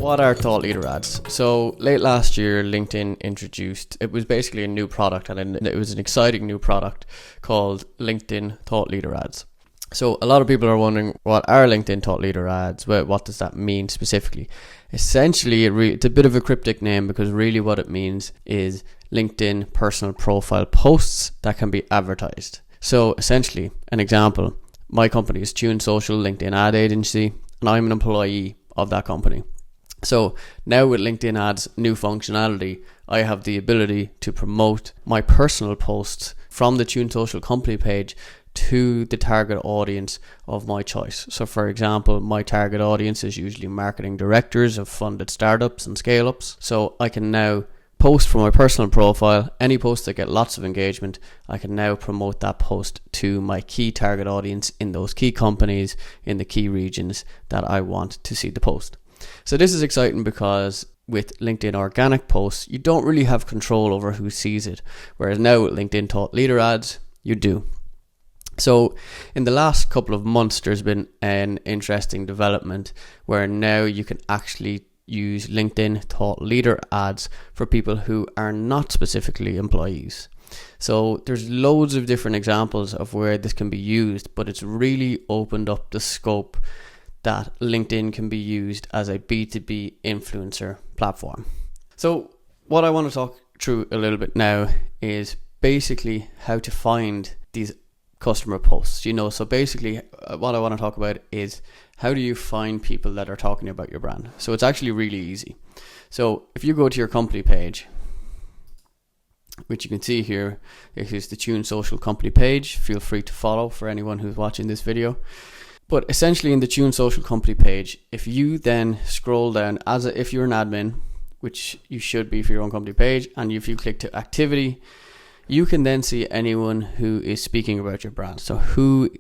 what are thought leader ads? So late last year, LinkedIn introduced, it was basically a new product, and it was an exciting new product called LinkedIn Thought Leader Ads. So a lot of people are wondering, what are LinkedIn Thought Leader Ads? What does that mean specifically? Essentially, it's a bit of a cryptic name, because really what it means is LinkedIn personal profile posts that can be advertised. So essentially, an example, my company is Tune Social LinkedIn ad agency, and I'm an employee of that company. So now with LinkedIn ads new functionality, I have the ability to promote my personal posts from the Tune Social company page to the target audience of my choice. So for example, my target audience is usually marketing directors of funded startups and scale ups. So I can now post from my personal profile, any posts that get lots of engagement, I can now promote that post to my key target audience in those key companies in the key regions that I want to see the post. So this is exciting because with LinkedIn organic posts, you don't really have control over who sees it. Whereas now with LinkedIn Thought Leader ads, you do. So in the last couple of months, there's been an interesting development where now you can actually use LinkedIn Thought Leader ads for people who are not specifically employees. So there's loads of different examples of where this can be used, but it's really opened up the scope that LinkedIn can be used as a B2B influencer platform. So what I want to talk through a little bit now is basically how to find these customer posts. So basically what I want to talk about is how do you find people that are talking about your brand. So it's actually really easy. So if you go to your company page, which you can see here, this is the Tune Social company page. Feel free to follow for anyone who's watching this video. But essentially in the Tune Social company page, if you then scroll down, if you're an admin, which you should be for your own company page, and if you click to activity, you can then see anyone who is speaking about your brand. So who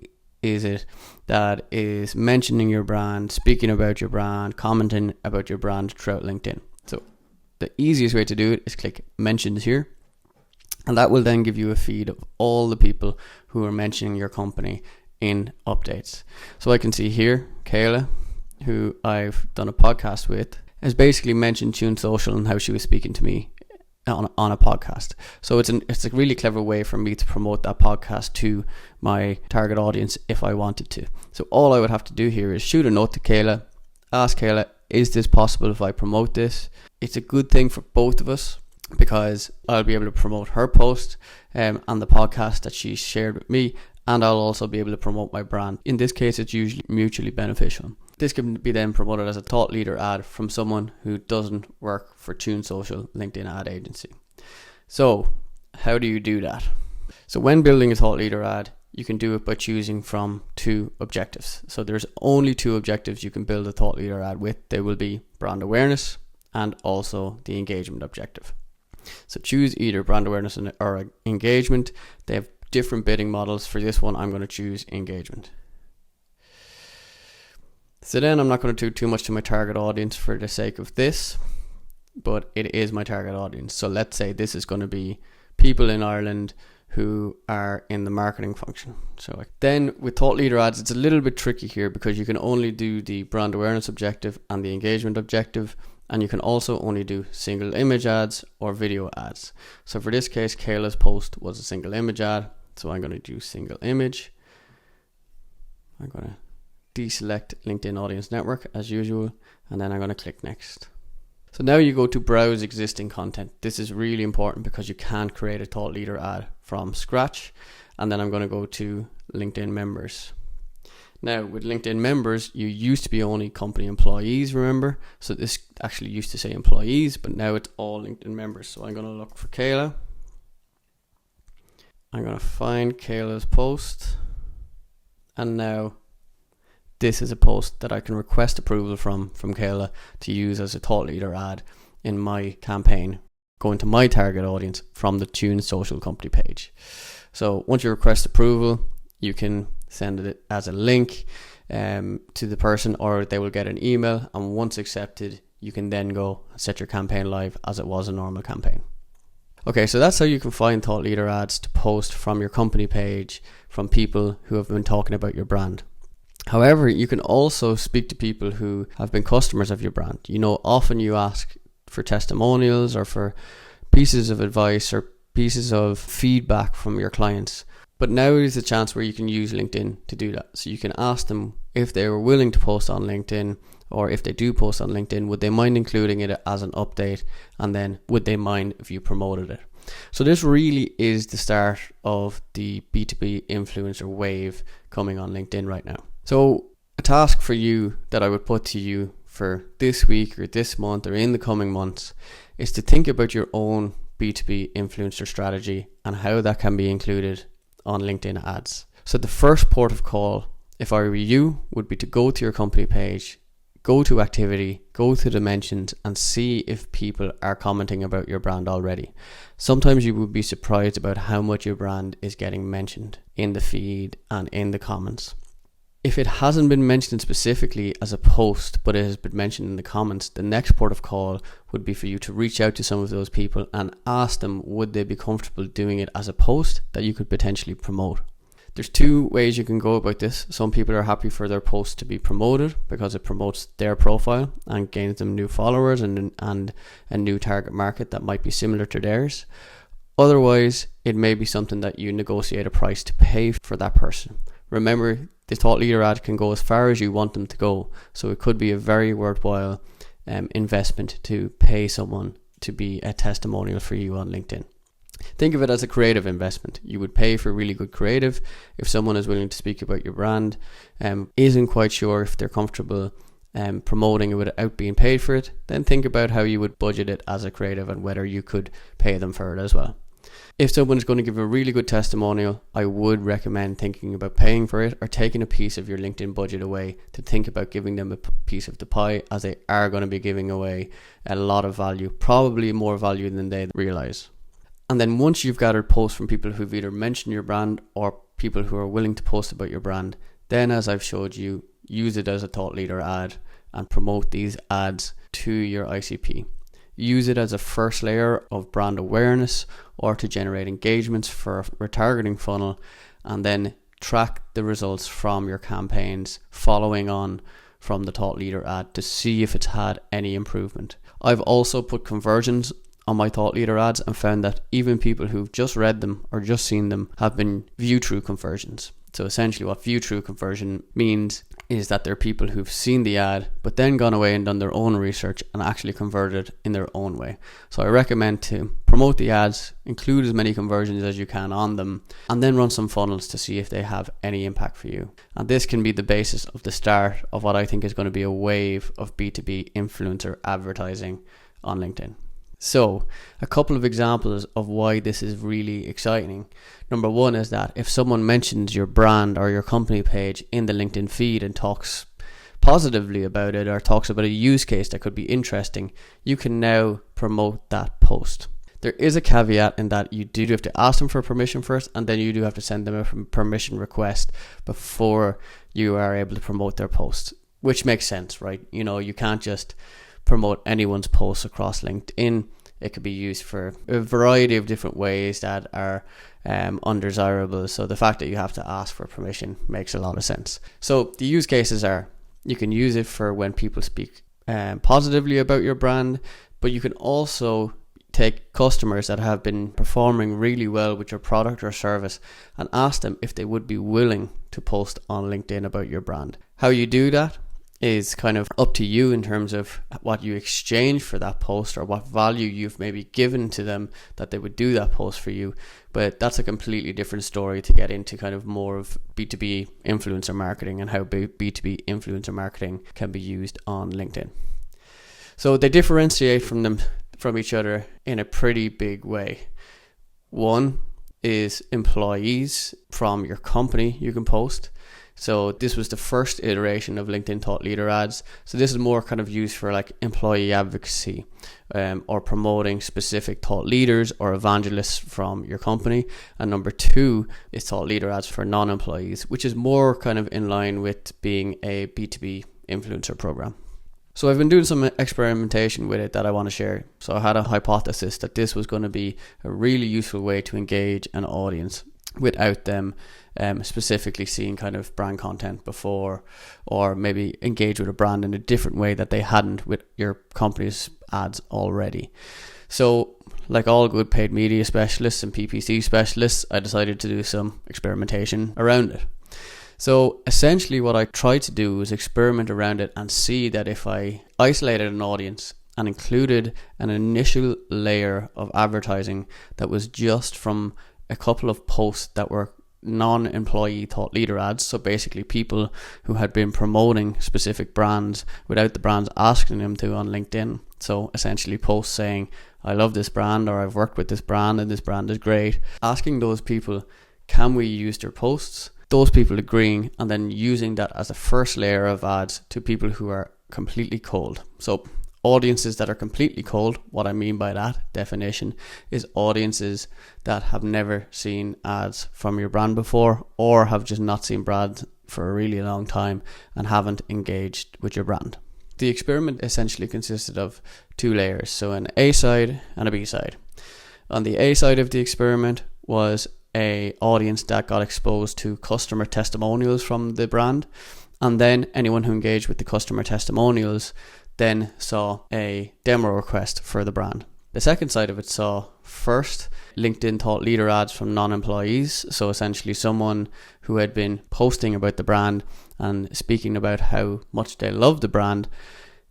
is it that is mentioning your brand, speaking about your brand, commenting about your brand throughout LinkedIn? So the easiest way to do it is click mentions here, and that will then give you a feed of all the people who are mentioning your company in updates. So I can see here, Kayla, who I've done a podcast with, has basically mentioned Tune Social and how she was speaking to me on a podcast. So it's a really clever way for me to promote that podcast to my target audience if I wanted to. So all I would have to do here is shoot a note to Kayla, ask Kayla, is this possible if I promote this? It's a good thing for both of us, because I'll be able to promote her post and the podcast that she shared with me, and I'll also be able to promote my brand. In this case, it's usually mutually beneficial. This can be then promoted as a thought leader ad from someone who doesn't work for Tune Social LinkedIn ad agency. So how do you do that? So when building a thought leader ad, you can do it by choosing from two objectives. So there's only two objectives you can build a thought leader ad with. They will be brand awareness and also the engagement objective. So choose either brand awareness or engagement. They have different bidding models. For this one, I'm going to choose engagement. So then I'm not going to do too much to my target audience for the sake of this, but it is my target audience. So let's say this is going to be people in Ireland who are in the marketing function. So then with thought leader ads, it's a little bit tricky here, because you can only do the brand awareness objective and the engagement objective, and you can also only do single image ads or video ads. So for this case, Kayla's post was a single image ad. So I'm going to do single image. I'm going to deselect LinkedIn Audience Network as usual, and then I'm going to click next. So now you go to browse existing content. This is really important because you can't create a thought leader ad from scratch. And then I'm going to go to LinkedIn members. Now with LinkedIn members, you used to be only company employees, remember? So this actually used to say employees, but now it's all LinkedIn members. So I'm going to look for Kayla. I'm going to find Kayla's post, and now this is a post that I can request approval from Kayla to use as a thought leader ad in my campaign, going to my target audience from the Tune Social company page. So once you request approval, you can send it as a link to the person, or they will get an email, and once accepted, you can then go and set your campaign live as it was a normal campaign. Okay, so that's how you can find thought leader ads to post from your company page from people who have been talking about your brand. However, you can also speak to people who have been customers of your brand. Often you ask for testimonials or for pieces of advice or pieces of feedback from your clients. But now is the chance where you can use LinkedIn to do that. So you can ask them if they were willing to post on LinkedIn, or if they do post on LinkedIn, would they mind including it as an update? And then would they mind if you promoted it? So this really is the start of the B2B influencer wave coming on LinkedIn right now. So a task for you that I would put to you for this week or this month or in the coming months is to think about your own B2B influencer strategy and how that can be included on LinkedIn ads. So the first port of call, if I were you, would be to go to your company page, go to activity, go to the mentions, and see if people are commenting about your brand already. Sometimes you would be surprised about how much your brand is getting mentioned in the feed and in the comments. If it hasn't been mentioned specifically as a post, but it has been mentioned in the comments, the next port of call would be for you to reach out to some of those people and ask them would they be comfortable doing it as a post that you could potentially promote. There's two ways you can go about this. Some people are happy for their post to be promoted because it promotes their profile and gains them new followers and a new target market that might be similar to theirs. Otherwise, it may be something that you negotiate a price to pay for that person. Remember, the thought leader ad can go as far as you want them to go, so it could be a very worthwhile investment to pay someone to be a testimonial for you on LinkedIn. Think of it as a creative investment. You would pay for really good creative. If someone is willing to speak about your brand, isn't quite sure if they're comfortable promoting it without being paid for it, then think about how you would budget it as a creative and whether you could pay them for it as well. If someone is going to give a really good testimonial, I would recommend thinking about paying for it or taking a piece of your LinkedIn budget away to think about giving them a piece of the pie, as they are going to be giving away a lot of value, probably more value than they realize. And then once you've gathered posts from people who've either mentioned your brand or people who are willing to post about your brand, then as I've showed you, use it as a thought leader ad and promote these ads to your ICP. Use it as a first layer of brand awareness or to generate engagements for a retargeting funnel, and then track the results from your campaigns following on from the thought leader ad to see if it's had any improvement. I've also put conversions on my thought leader ads and found that even people who've just read them or just seen them have been view through conversions. So essentially what view through conversion means is that there are people who've seen the ad but then gone away and done their own research and actually converted in their own way. So I recommend to promote the ads, include as many conversions as you can on them, and then run some funnels to see if they have any impact for you. And this can be the basis of the start of what I think is going to be a wave of B2B influencer advertising on LinkedIn. So a couple of examples of why this is really exciting. Number one is that if someone mentions your brand or your company page in the LinkedIn feed and talks positively about it or talks about a use case that could be interesting, you can now promote that post. There is a caveat in that you do have to ask them for permission first, and then you do have to send them a permission request before you are able to promote their post, which makes sense, right? You can't just promote anyone's posts across LinkedIn. It could be used for a variety of different ways that are undesirable. So the fact that you have to ask for permission makes a lot of sense. So the use cases are, you can use it for when people speak positively about your brand, but you can also take customers that have been performing really well with your product or service and ask them if they would be willing to post on LinkedIn about your brand. How you do that is kind of up to you in terms of what you exchange for that post or what value you've maybe given to them that they would do that post for you. But that's a completely different story to get into kind of more of B2B influencer marketing and how B2B influencer marketing can be used on LinkedIn. So they differentiate from each other in a pretty big way. One is employees from your company you can post. So this was the first iteration of LinkedIn Thought Leader ads. So this is more kind of used for like employee advocacy or promoting specific thought leaders or evangelists from your company. And number two is Thought Leader ads for non-employees, which is more kind of in line with being a B2B influencer program. So I've been doing some experimentation with it that I want to share. So I had a hypothesis that this was going to be a really useful way to engage an audience without them specifically seen kind of brand content before, or maybe engage with a brand in a different way that they hadn't with your company's ads already. So like all good paid media specialists and PPC specialists, I decided to do some experimentation around it. So essentially what I tried to do was experiment around it and see that if I isolated an audience and included an initial layer of advertising that was just from a couple of posts that were non-employee thought leader ads, so basically people who had been promoting specific brands without the brands asking them to on LinkedIn. So essentially posts saying, I love this brand, or I've worked with this brand and this brand is great. Asking those people, can we use their posts? Those people agreeing, and then using that as a first layer of ads to people who are completely cold. So audiences that are completely cold, what I mean by that definition is audiences that have never seen ads from your brand before, or have just not seen brands for a really long time and haven't engaged with your brand. The experiment essentially consisted of two layers, so an A side and a B side. On the A side of the experiment was a audience that got exposed to customer testimonials from the brand, and then anyone who engaged with the customer testimonials then saw a demo request for the brand. The second side of it saw first LinkedIn thought leader ads from non-employees, so essentially someone who had been posting about the brand and speaking about how much they love the brand.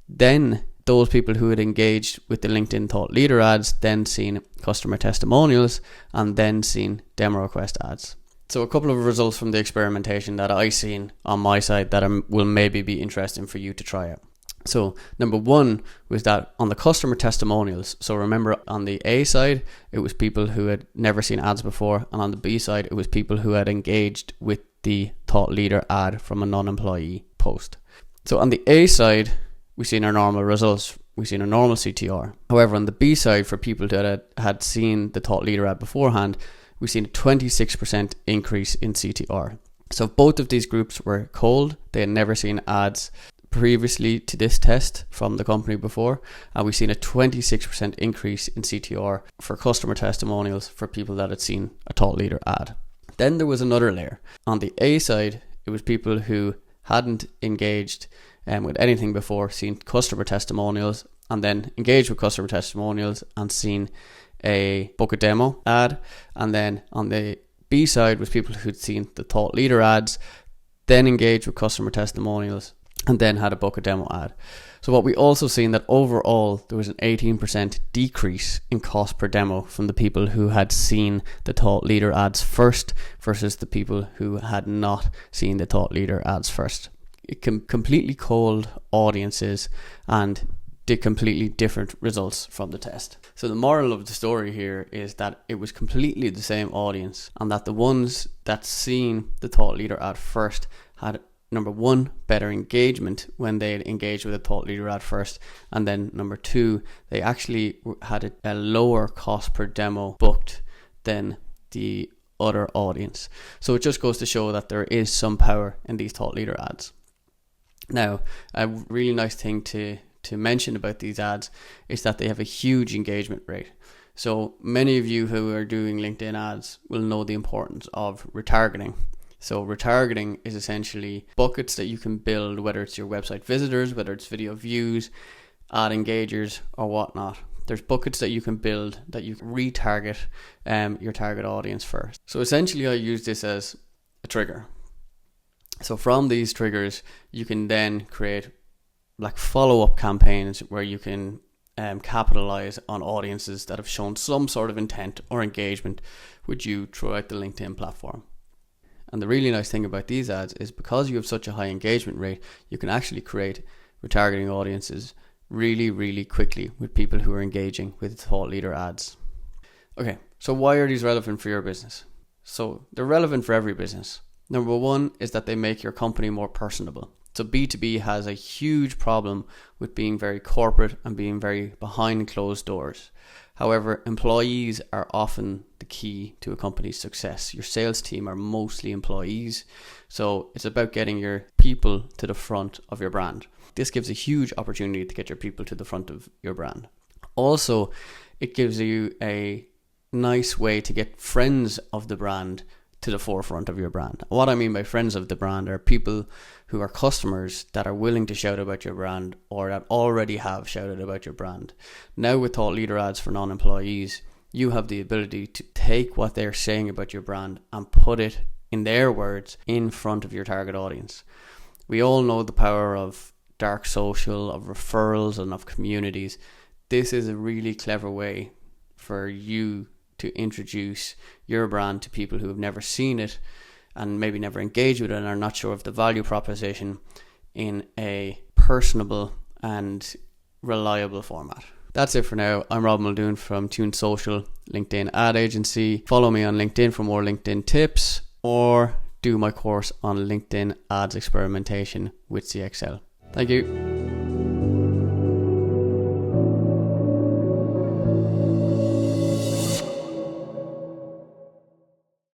Then those people who had engaged with the LinkedIn thought leader ads then seen customer testimonials and then seen demo request ads. So a couple of results from the experimentation that I seen on my side that will maybe be interesting for you to try out. So number one was that on the customer testimonials, so remember on the A side it was people who had never seen ads before, and on the B side it was people who had engaged with the thought leader ad from a non-employee post. So on the A side we've seen our normal results, we've seen a normal CTR. However, on the B side, for people that had seen the thought leader ad beforehand, we've seen a 26% increase in CTR. So both of these groups were cold, they had never seen ads previously to this test from the company before, and we've seen a 26% increase in CTR for customer testimonials for people that had seen a thought leader ad. Then there was another layer. On the A side, it was people who hadn't engaged with anything before, seen customer testimonials, and then engaged with customer testimonials and seen a book a demo ad. And then on the B side was people who'd seen the thought leader ads, then engaged with customer testimonials, and then had a book a demo ad. So what we also seen that overall there was an 18% decrease in cost per demo from the people who had seen the thought leader ads first versus the people who had not seen the thought leader ads first. It completely cold audiences and did completely different results from the test. So the moral of the story here is that it was completely the same audience, and that the ones that seen the thought leader ad first had, number one, better engagement when they engaged with a thought leader ad first, and then number two, they actually had a lower cost per demo booked than the other audience. So it just goes to show that there is some power in these thought leader ads. Now, a really nice thing to mention about these ads is that they have a huge engagement rate. So many of you who are doing LinkedIn ads will know the importance of retargeting. So retargeting is essentially buckets that you can build, whether it's your website visitors, whether it's video views, ad engagers or whatnot. There's buckets that you can build that you can retarget your target audience first. So essentially I use this as a trigger. So from these triggers, you can then create like follow-up campaigns where you can capitalize on audiences that have shown some sort of intent or engagement with you throughout the LinkedIn platform. And the really nice thing about these ads is because you have such a high engagement rate, you can actually create retargeting audiences really, really quickly with people who are engaging with thought leader ads. Okay, so why are these relevant for your business? So they're relevant for every business. Number one is that they make your company more personable. So B2B has a huge problem with being very corporate and being very behind closed doors. However, employees are often the key to a company's success. Your sales team are mostly employees. So it's about getting your people to the front of your brand. This gives a huge opportunity to get your people to the front of your brand. Also, it gives you a nice way to get friends of the brand to the forefront of your brand. What I mean by friends of the brand are people who are customers that are willing to shout about your brand or that already have shouted about your brand. Now with thought leader ads for non-employees, you have the ability to take what they're saying about your brand and put it, in their words, in front of your target audience. We all know the power of dark social, of referrals and of communities. This is a really clever way for you to introduce your brand to people who have never seen it and maybe never engaged with it and are not sure of the value proposition in a personable and reliable format. That's it for now. I'm Rob Muldoon from Tune Social, LinkedIn ad agency. Follow me on LinkedIn for more LinkedIn tips, or do my course on LinkedIn ads experimentation with CXL. Thank you.